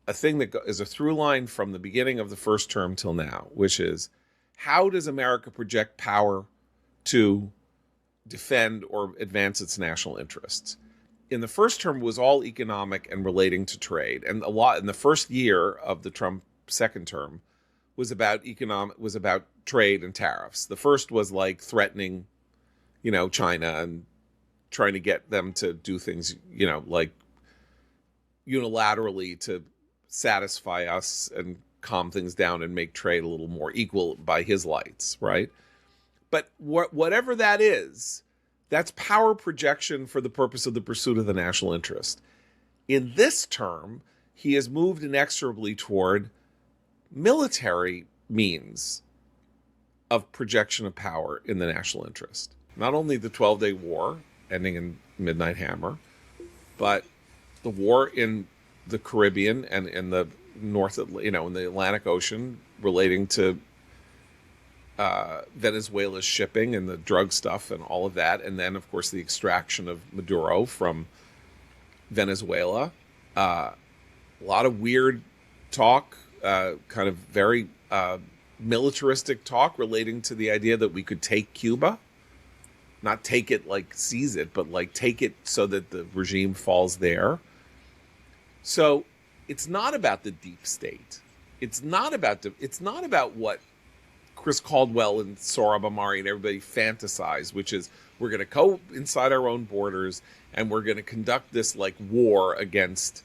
a thing that is a through line from the beginning of the first term till now, which is, how does America project power to defend or advance its national interests? In the first term was all economic and relating to trade, and a lot in the first year of the Trump second term was about trade and tariffs. The first was like threatening, China and trying to get them to do things, like unilaterally to satisfy us and calm things down and make trade a little more equal by his lights, right? But whatever that is, that's power projection for the purpose of the pursuit of the national interest. In this term, he has moved inexorably toward military means of projection of power in the national interest. Not only the 12-day war ending in Midnight Hammer, but the war in the Caribbean and in the North, in the Atlantic Ocean, relating to Venezuela's shipping and the drug stuff and all of that, and then of course the extraction of Maduro from Venezuela. A lot of weird talk, kind of very militaristic talk relating to the idea that we could take Cuba, not take it like seize it, but like take it so that the regime falls there. So it's not about the deep state. It's not about what Chris Caldwell and Sohrab Ahmari and everybody fantasize, which is we're going to go inside our own borders and we're going to conduct this like war against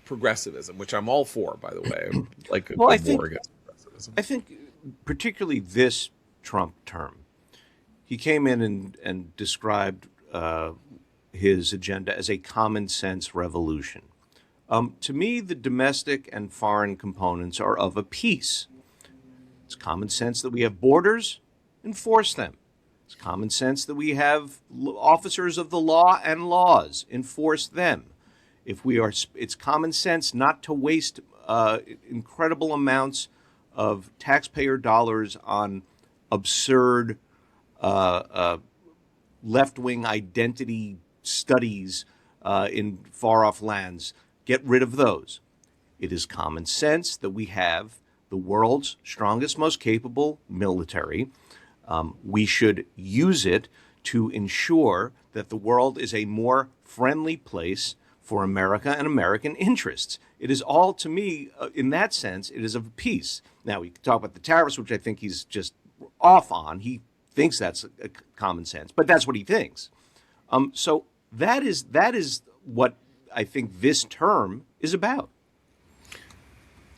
progressivism, which I'm all for, by the way. Like war against progressivism. I think particularly this Trump term, he came in and described his agenda as a common sense revolution. To me, the domestic and foreign components are of a piece. It's common sense that we have borders, enforce them. It's common sense that we have officers of the law and laws, enforce them. It's common sense not to waste incredible amounts of taxpayer dollars on absurd left-wing identity studies in far-off lands. Get rid of those. It is common sense that we have the world's strongest, most capable military. We should use it to ensure that the world is a more friendly place for America and American interests. It is all, to me, in that sense, it is of a piece. Now, we can talk about the tariffs, which I think he's just off on. He thinks that's a common sense, but that's what he thinks. So that is what I think this term is about.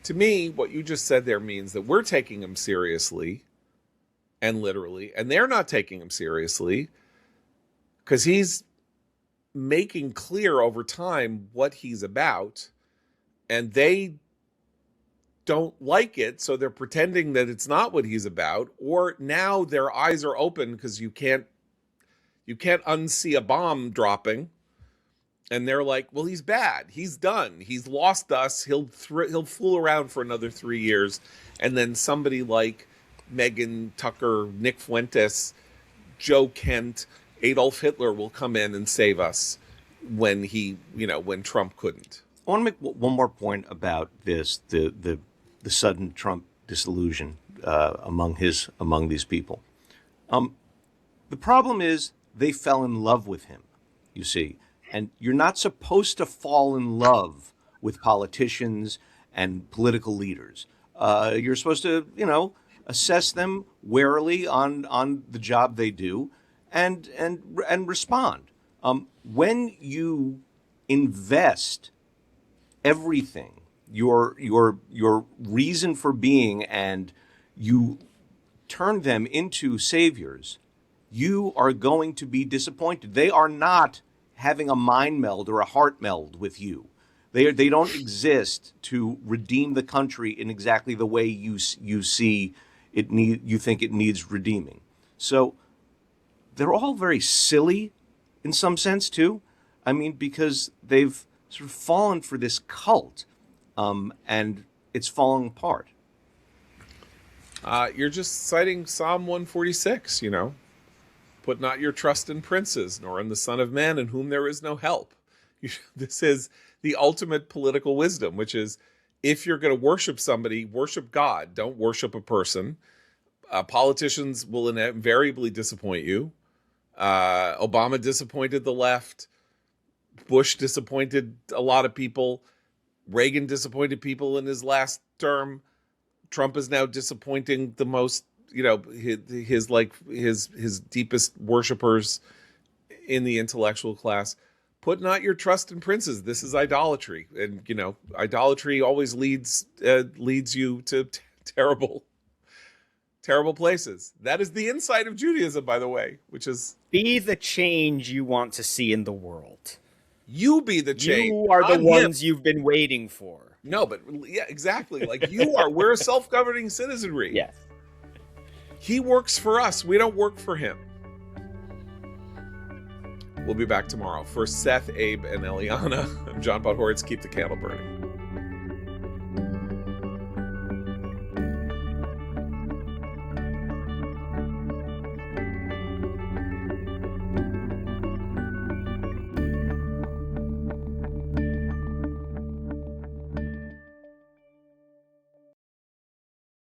To me, what you just said there means that we're taking him seriously and literally, and they're not taking him seriously because he's making clear over time what he's about, and they don't like it, so they're pretending that it's not what he's about, or now their eyes are open because you can't unsee a bomb dropping, and they're like, well, he's bad, he's done, he's lost us, he'll fool around for another 3 years, and then somebody like Megyn, Tucker, Nick Fuentes, Joe Kent, Adolf Hitler will come in and save us when when Trump couldn't. I want to make one more point about this: the sudden Trump disillusion among these people. The problem is they fell in love with him, you see, and you're not supposed to fall in love with politicians and political leaders. You're supposed to, assess them warily on the job they do, and respond. When you invest everything, your reason for being, and you turn them into saviors, you are going to be disappointed. They are not having a mind meld or a heart meld with you. They don't exist to redeem the country in exactly the way you see it you think it needs redeeming. So they're all very silly in some sense too. I mean, because they've sort of fallen for this cult, and it's falling apart. You're just citing Psalm 146, Put not your trust in princes, nor in the Son of Man, in whom there is no help. This is the ultimate political wisdom, which is, if you're going to worship somebody, worship God. Don't worship a person. Politicians will invariably disappoint you. Obama disappointed the left. Bush disappointed a lot of people. Reagan disappointed people in his last term. Trump is now disappointing the most, his deepest worshipers in the intellectual class. Put not your trust in princes. This is idolatry, and idolatry always leads you to terrible places. That is the insight of Judaism, by the way, which is, be the change you want to see in the world. You be the change. You are the ones you've been waiting for. No, but yeah, exactly. Like we're a self-governing citizenry. Yes. He works for us. We don't work for him. We'll be back tomorrow. For Seth, Abe, and Eliana, I'm John Podhoretz. Keep the candle burning.